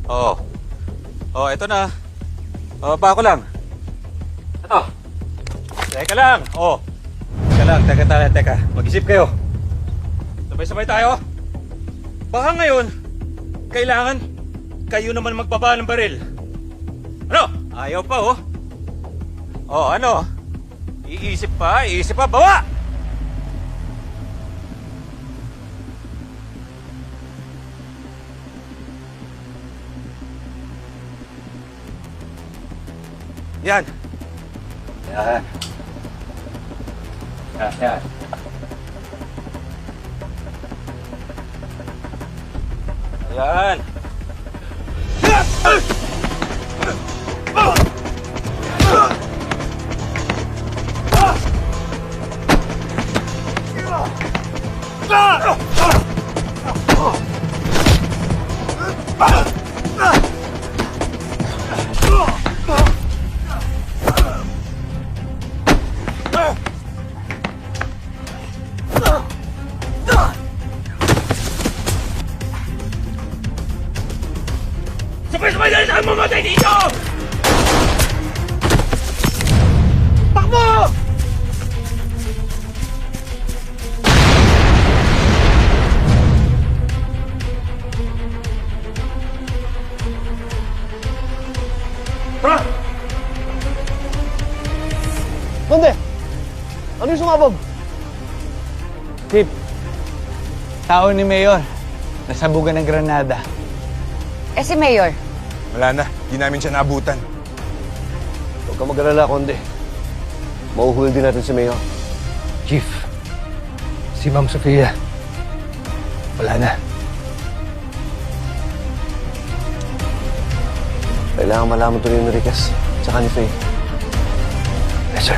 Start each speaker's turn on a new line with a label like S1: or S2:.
S1: Oo. Oh, eto na. Pa ako lang. Ito. Teka lang. Oh. Teka. Mag-isip kayo. Sabay-sabay tayo. Baka ngayon, kailangan kayo naman magbaba ng baril. Ano? Ayaw pa, oh. Oh, ano? Iisip pa, bawa! Yan. Yan. Yan. Ayan. Sabay-sabay na saan mamatay dito! Takbo! Tara!
S2: Konde! Ano yung sumabog?
S3: Tip, tao ni Mayor. Nasabugan ng granada.
S4: Eh si Mayor,
S5: Wala na, di namin siya naabutan.
S2: Huwag ka mag-alala, Konde. Mauhuli din natin si Mayor.
S3: Chief, si Ma'am Sofia. Wala na.
S2: Kailangan malaman tuloy ni Enriquez, tsaka ni Faye.
S3: Yes, sir.